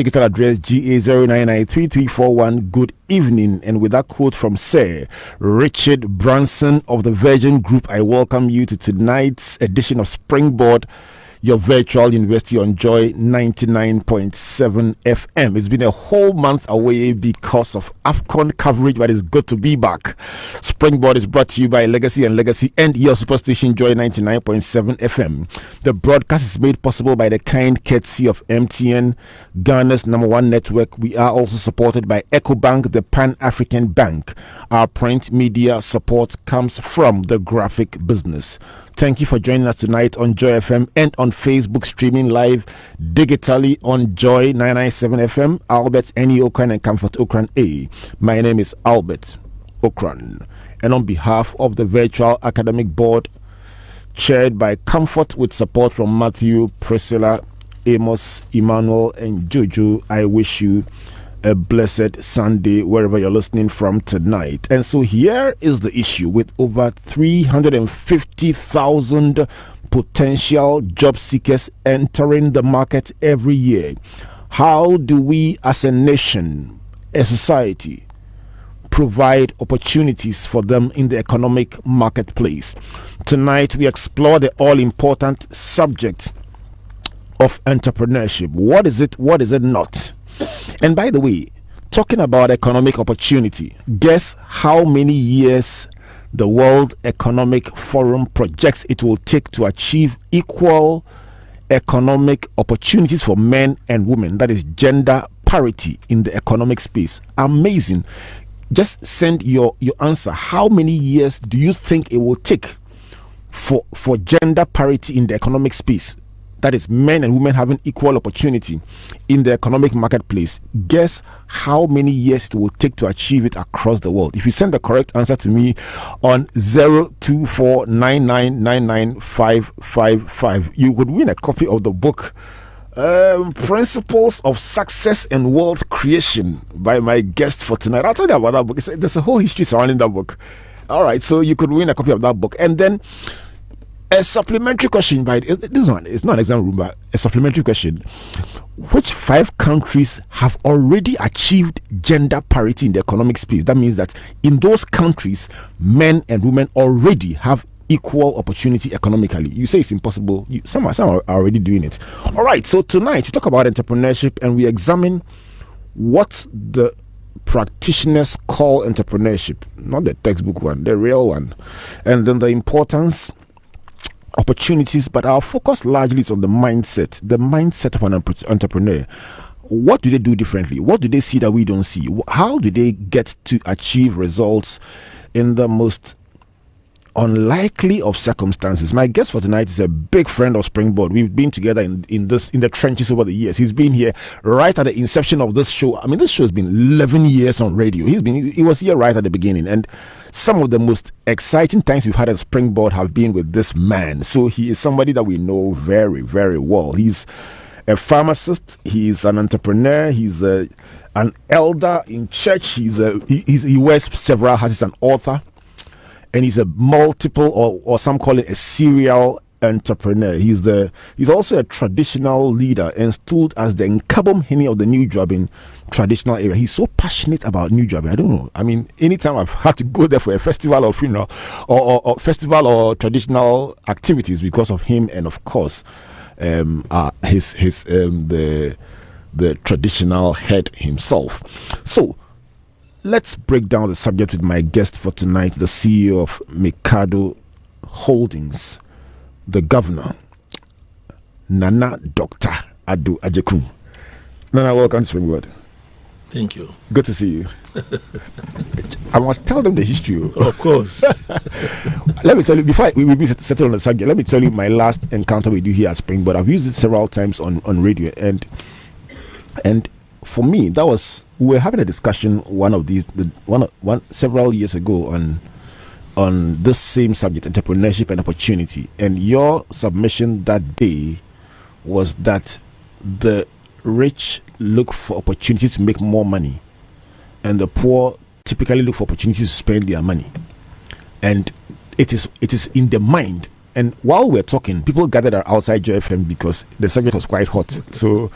Digital address GA09933341. Good evening. And with that quote from Sir Richard Branson of the Virgin Group, I welcome you to tonight's edition of Springboard, your virtual university on Joy 99.7 FM. It's been a whole month away because of AFCON coverage, but it's good to be back. Springboard is brought to you by Legacy and your superstation Joy 99.7 FM. The broadcast is made possible by the kind courtesy of MTN, Ghana's #1 network. We are also supported by EcoBank, the Pan-African Bank. Our print media support comes from the graphic business. Thank you for joining us tonight on Joy FM and on Facebook, streaming live digitally on Joy 997 FM. Albert N.E. Okran and Comfort Okran A. My name is Albert Okran. And on behalf of the Virtual Academic Board, chaired by Comfort with support from Matthew, Priscilla, Amos, Emmanuel, and Jojo, I wish you a blessed Sunday wherever you're listening from tonight. And so here is the issue. With over 350,000 potential job seekers entering the market every year, how do we as a nation, a society, provide opportunities for them in the economic marketplace? Tonight we explore the all-important subject of entrepreneurship. What is it? What is it not? And by the way, talking about economic opportunity, guess how many years the World Economic Forum projects it will take to achieve equal economic opportunities for men and women, that is gender parity in the economic space. Amazing. Just send your answer. How many years do you think it will take for gender parity in the economic space? That is, men and women having equal opportunity in the economic marketplace. Guess how many years it will take to achieve it across the world. If you send the correct answer to me on 02499995555, you could win a copy of the book Principles of Success and World Creation by my guest for tonight. I'll tell you about that book. There's a whole history surrounding that book. All right, so you could win a copy of that book. And then a supplementary question by this one. It's not an exam room, but a supplementary question. Which 5 countries have already achieved gender parity in the economic space? That means that in those countries, men and women already have equal opportunity economically. You say it's impossible. Some are already doing it. All right. So tonight we talk about entrepreneurship and we examine what the practitioners call entrepreneurship, not the textbook one, the real one, and then the importance, opportunities, but our focus largely is on the mindset of an entrepreneur. What do they do differently? What do they see that we don't see? How do they get to achieve results in the most unlikely of circumstances? My guest for tonight is a big friend of Springboard. We've been together in the trenches over the years. He's been here right at the inception of this show. I mean, this show has been 11 years on radio. He was here right at the beginning, and some of the most exciting times we've had at Springboard have been with this man. So he is somebody that we know very, very well. He's a pharmacist. He's an entrepreneur. He's an elder in church. He wears several hats. He's an author, and he's a multiple, or some call it a serial entrepreneur. He's also a traditional leader and stood as the Nkabom Hini of the New Jobbing traditional area. He's so passionate about New Jobbing. I don't know. I mean, anytime I've had to go there for a festival or funeral or festival or traditional activities because of him, and of course, the traditional head himself. So let's break down the subject with my guest for tonight, the CEO of Mikaddo Holdings, the governor, Nana Dr. Addo Agyekum. Nana, welcome to Springboard. Thank you. Good to see you. I must tell them the history. Of course. Let me tell you, before we settle on the subject, let me tell you my last encounter with you here at Springboard. I've used it several times on radio, and for me, that was, we were having a discussion several years ago on this same subject, entrepreneurship and opportunity. And your submission that day was that the rich look for opportunities to make more money, and the poor typically look for opportunities to spend their money. And it is in the mind. And while we're talking, people gathered outside JFM because the subject was quite hot. So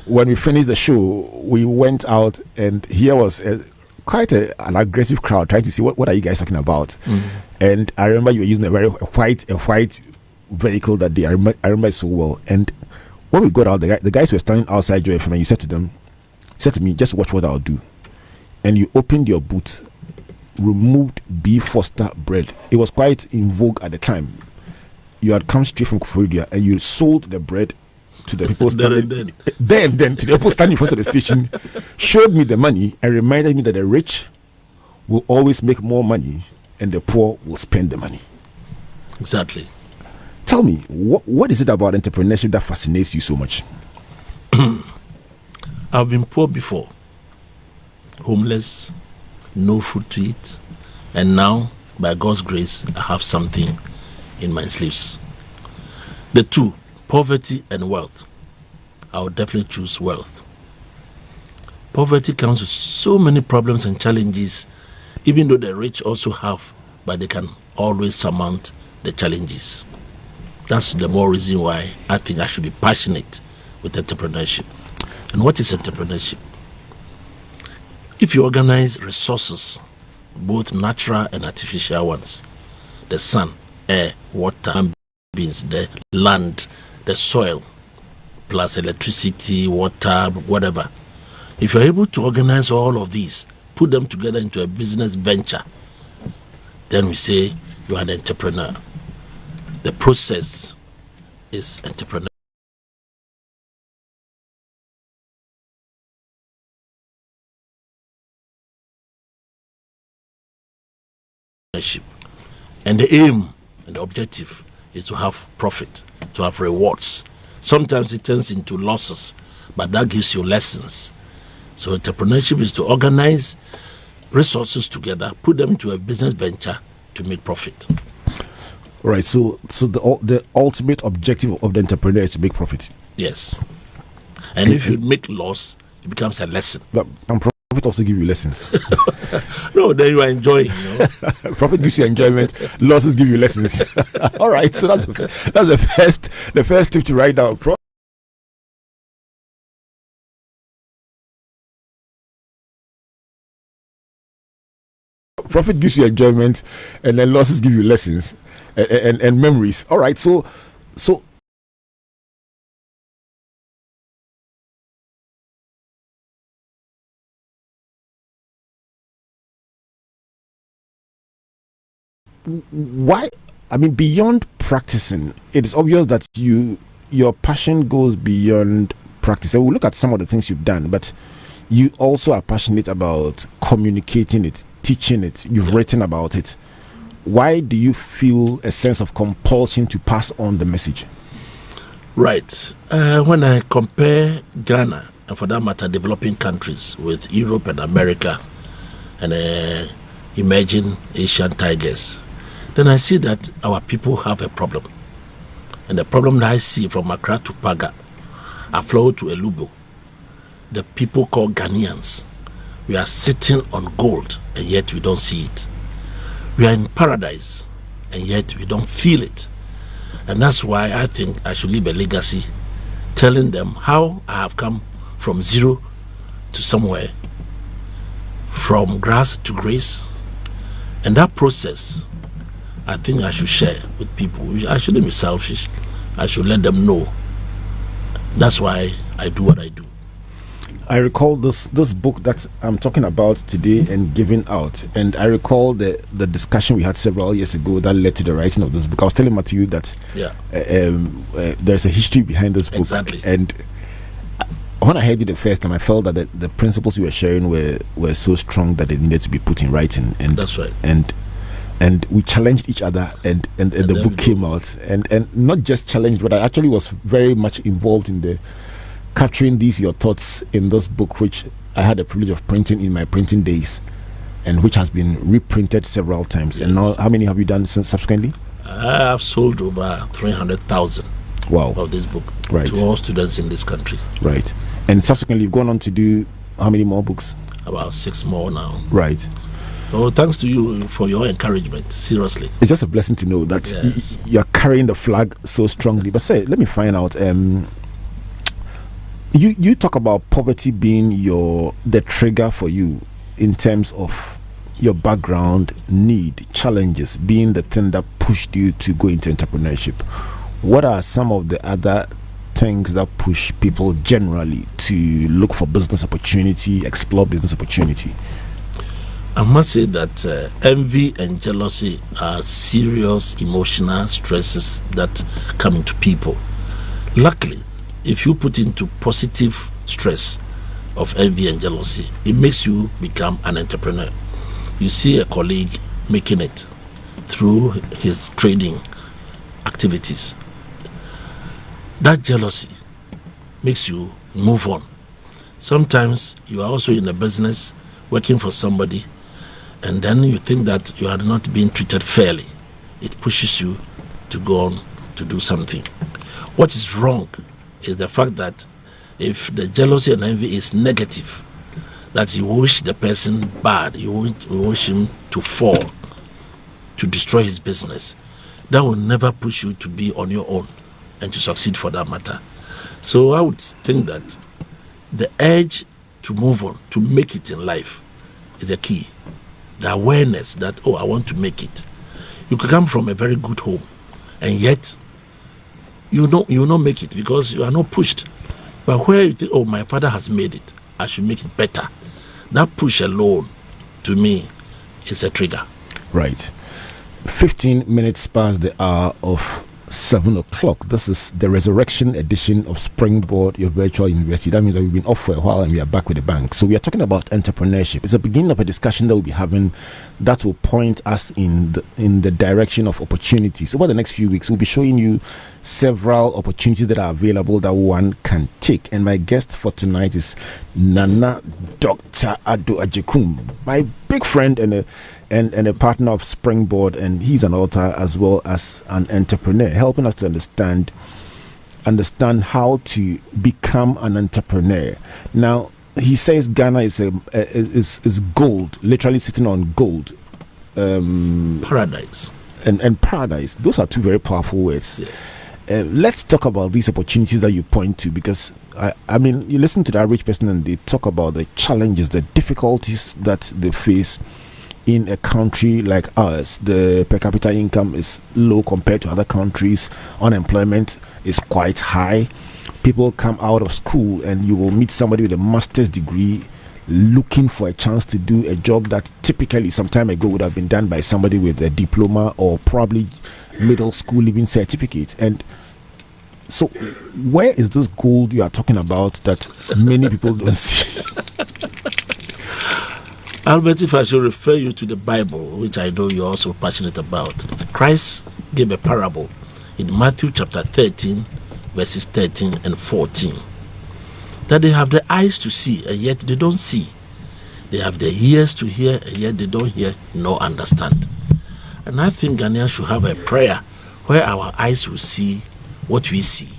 when we finished the show, we went out, and here was quite an aggressive crowd trying to see what are you guys talking about. And I remember you were using a white vehicle that day. I remember it so well. And when we got out, the guys were standing outside Joy FM, and you said to me, just watch what I'll do. And you opened your boot, removed beef Foster bread. It was quite in vogue at the time. You had come straight from Koforidua, and you sold the bread to the people standing then to the people standing in front of the station, showed me the money, and reminded me that the rich will always make more money and the poor will spend the money. Exactly. Tell me, what is it about entrepreneurship that fascinates you so much? I've been poor before, homeless, no food to eat, and now, by God's grace, I have something in my sleeves. The two, poverty and wealth. I would definitely choose wealth. Poverty comes with so many problems and challenges, even though the rich also have, but they can always surmount the challenges. That's the more reason why I think I should be passionate with entrepreneurship. And what is entrepreneurship? If you organize resources, both natural and artificial ones, the sun, air, water, beings, the land, the soil, plus electricity, water, whatever. If you're able to organize all of these, put them together into a business venture, then we say you're an entrepreneur. The process is entrepreneurship. And the aim and the objective is to have profit, to have rewards. Sometimes it turns into losses, but that gives you lessons. So entrepreneurship is to organize resources together, put them into a business venture to make profit. Right. So the ultimate objective of the entrepreneur is to make profit. Yes. And if you make loss, it becomes a lesson. But profit also give you lessons. No, then you are enjoying. You know? Profit gives you enjoyment. Losses give you lessons. All right. So that's the first tip to write down. Profit gives you enjoyment, and then losses give you lessons and memories. All right. So why? I mean, beyond practicing, it is obvious that your passion goes beyond practice. And we'll look at some of the things you've done, but you also are passionate about communicating it, teaching it. You've written about it. Why do you feel a sense of compulsion to pass on the message? Right. When I compare Ghana, and for that matter, developing countries with Europe and America and emerging Asian tigers, then I see that our people have a problem. And the problem that I see from Accra to Paga, Aflo to Elubo, the people called Ghanaians, we are sitting on gold and yet we don't see it. We are in paradise and yet we don't feel it. And that's why I think I should leave a legacy telling them how I have come from zero to somewhere, from grass to grace. And that process, I think I should share with people. I shouldn't be selfish. I should let them know. That's why I do what I do. I recall this book that I'm talking about today and giving out, and I recall the discussion we had several years ago that led to the writing of this book. I was telling Matthew that there's a history behind this book. Exactly. And when I heard it the first time, I felt that the principles you were sharing were so strong that they needed to be put in writing. And that's right. And we challenged each other, and the book came out, and not just challenged, but I actually was very much involved in the capturing your thoughts in this book, which I had the privilege of printing in my printing days, and which has been reprinted several times. Yes. And now, how many have you done since subsequently? I have sold over 300,000 of this book to all students in this country. Right. And subsequently, you've gone on to do how many more books? About 6 more now. Right. Oh, thanks to you for your encouragement. Seriously, it's just a blessing to know that yes, you're carrying the flag so strongly. But say, let me find out. You talk about poverty being the trigger for you in terms of your background, need, challenges being the thing that pushed you to go into entrepreneurship. What are some of the other things that push people generally to look for business opportunity, explore business opportunity? I must say that envy and jealousy are serious emotional stresses that come into people. Luckily, if you put into positive stress of envy and jealousy, it makes you become an entrepreneur. You see a colleague making it through his trading activities. That jealousy makes you move on. Sometimes you are also in a business working for somebody, and then you think that you are not being treated fairly. It pushes you to go on to do something. What is wrong is the fact that if the jealousy and envy is negative, that you wish the person bad, you wish him to fall, to destroy his business, that will never push you to be on your own and to succeed for that matter. So I would think that the urge to move on, to make it in life, is the key. The awareness that, I want to make it. You could come from a very good home, and yet you will not make it because you are not pushed. But where you think, my father has made it, I should make it better. That push alone, to me, is a trigger. Right. 15 minutes past the hour of 7 o'clock. This is the resurrection edition of Springboard, your virtual university. That means that we've been off for a while and we are back with the bank. So we are talking about entrepreneurship. It's the beginning of a discussion that we'll be having that will point us in the direction of opportunities. Over the next few weeks, we'll be showing you several opportunities that are available that one can take. And my guest for tonight is Nana Dr. Addo Agyekum, my big friend and a partner of Springboard, and he's an author as well as an entrepreneur, helping us to understand how to become an entrepreneur. Now, he says Ghana is gold, literally sitting on gold. Paradise. And paradise. Those are two very powerful words. Yes. Let's talk about these opportunities that you point to, because I mean, you listen to the average person and they talk about the challenges, the difficulties that they face in a country like ours. The per capita income is low compared to other countries. Unemployment is quite high. People come out of school and you will meet somebody with a master's degree looking for a chance to do a job that typically some time ago would have been done by somebody with a diploma or probably middle school living certificate. And so where is this gold you are talking about that many people don't see? Albert, if I should refer you to the Bible, which I know you're also passionate about, Christ gave a parable in Matthew chapter 13, verses 13 and 14, that they have the eyes to see, and yet they don't see. They have the ears to hear, and yet they don't hear nor understand. And I think Ghanaians should have a prayer where our eyes will see what we see,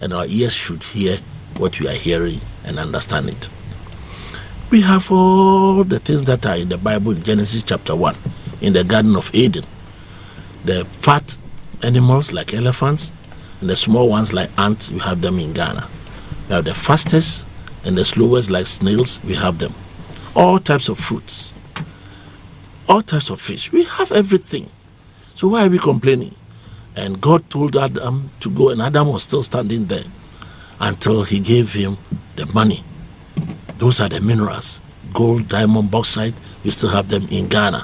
and our ears should hear what we are hearing and understand it. We have all the things that are in the Bible in Genesis chapter 1, in the Garden of Eden. The fat animals like elephants, and the small ones like ants, we have them in Ghana. We have the fastest and the slowest like snails, we have them. All types of fruits, all types of fish, we have everything. So why are we complaining? And God told Adam to go, and Adam was still standing there until he gave him the money. Those are the minerals, gold, diamond, bauxite. We still have them in Ghana.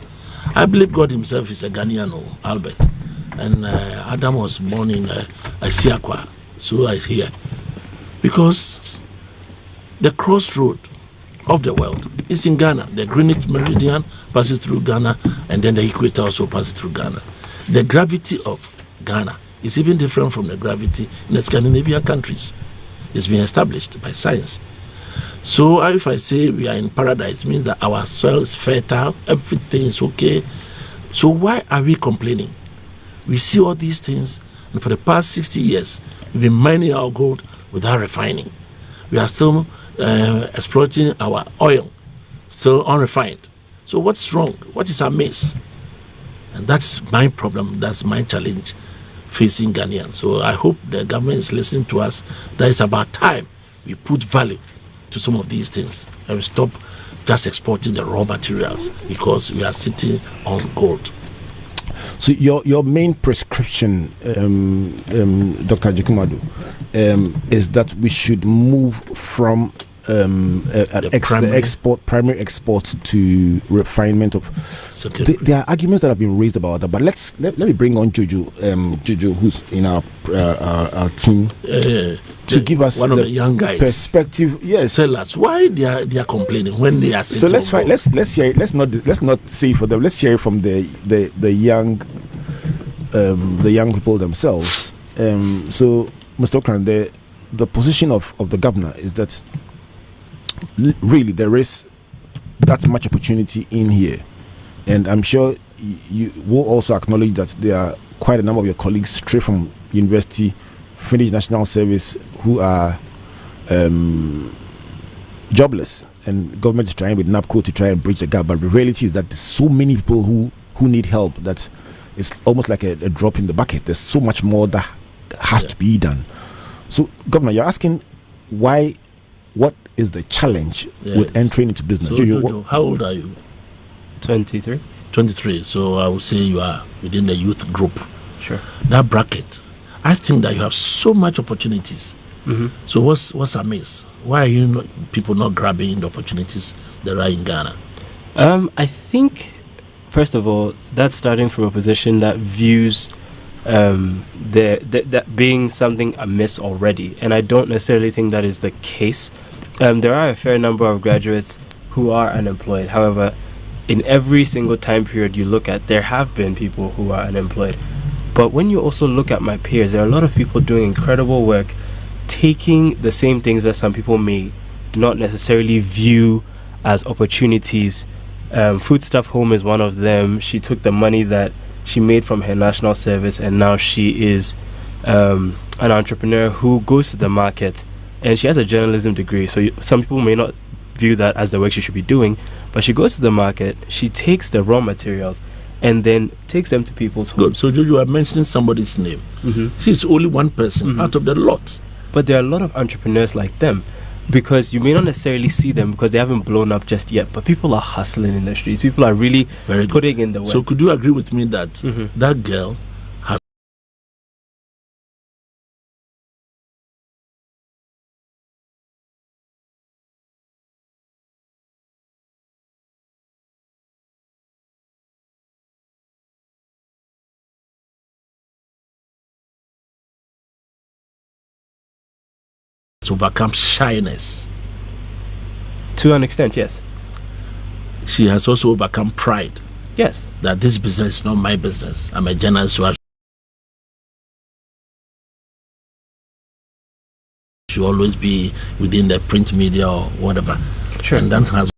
I believe God himself is a Ghanaian, Albert. And Adam was born in Agyekum, so I hear. Because the crossroad of the world is in Ghana. The Greenwich Meridian passes through Ghana, and then the equator also passes through Ghana. The gravity of Ghana is even different from the gravity in the Scandinavian countries. It's been established by science. So if I say we are in paradise, it means that our soil is fertile, everything is okay. So why are we complaining? We see all these things, and for the past 60 years, we've been mining our gold without refining. We are still exploiting our oil, still unrefined. So what's wrong? What is amiss? And that's my problem, that's my challenge facing Ghanaians. So I hope the government is listening to us. That it's about time we put value to some of these things and we stop just exporting the raw materials because we are sitting on gold. So your main prescription, Dr. Agyekum, is that we should move from primary exports to refinement of. There are arguments that have been raised about that, but let me bring on Jojo, who's in our team, to give us one of the young guys perspective. Yes, tell us why they are complaining when they are sitting. So let's find. Let's hear it. Let's not say it for them. Let's hear it from the young people themselves. So, Mr. Okran, the position of the governor is that really there is that much opportunity in here, and I'm sure you will also acknowledge that there are quite a number of your colleagues straight from university, finished national service, who are jobless, and government is trying with NAPCO to try and bridge the gap. But the reality is that there's so many people who need help that it's almost like a drop in the bucket. There's so much more that has to be done. So, Governor, you're asking why? What is the challenge with entering into business? So, Jojo, how old are you? 23. 23. So I would say you are within the youth group. Sure. That bracket, I think that you have so much opportunities. Mm-hmm. So what's amiss? Why are people not grabbing the opportunities that are in Ghana? I think, first of all, that's starting from a position that views that being something amiss already, and I don't necessarily think that is the case. There are a fair number of graduates who are unemployed. However, in every single time period you look at, there have been people who are unemployed. But when you also look at my peers, there are a lot of people doing incredible work, taking the same things that some people may not necessarily view as opportunities. Foodstuff Home is one of them. She took the money that she made from her national service, and now she is an entrepreneur who goes to the market, and she has a journalism degree. So some people may not view that as the work she should be doing, but she goes to the market, she takes the raw materials, and then takes them to people's homes. Good. So Jojo, I'm mentioning somebody's name. Mm-hmm. She's only one person out of the lot. But there are a lot of entrepreneurs like them, because you may not necessarily see them because they haven't blown up just yet, but people are hustling in the streets. People are really putting in the work. So could you agree with me that that girl has overcome shyness? To an extent, yes. She has also overcome pride. Yes. That this business is not my business. I'm a journalist, so I should always be within the print media or whatever. Sure. And that has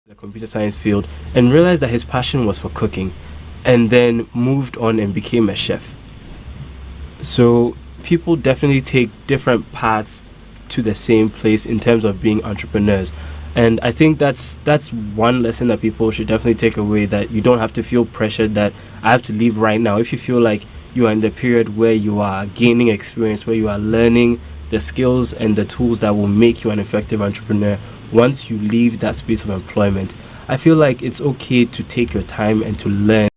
the computer science field and realized that his passion was for cooking, and then moved on and became a chef. So people definitely take different paths to the same place in terms of being entrepreneurs. And I think that's one lesson that people should definitely take away, that you don't have to feel pressured that I have to leave right now. If you feel like you are in the period where you are gaining experience, where you are learning the skills and the tools that will make you an effective entrepreneur, once you leave that space of employment, I feel like it's okay to take your time and to learn.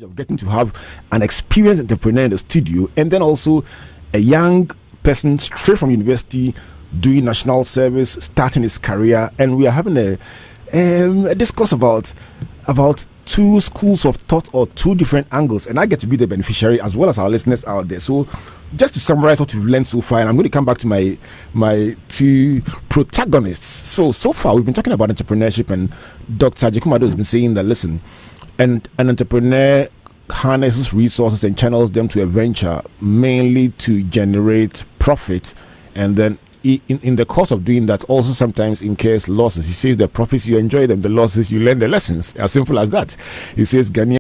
Of getting to have an experienced entrepreneur in the studio, and then also a young person straight from university doing national service, starting his career, and we are having a discourse about two schools of thought or two different angles, and I get to be the beneficiary as well as our listeners out there. So just to summarize what we've learned so far, and I'm going to come back to my two protagonists. So far we've been talking about entrepreneurship, and Dr. Agyekum has been saying that, listen, and an entrepreneur harnesses resources and channels them to a venture mainly to generate profit, and then in the course of doing that also sometimes incurs losses. He says the profits you enjoy them, the losses you learn the lessons. As simple as that. He says Ghanaian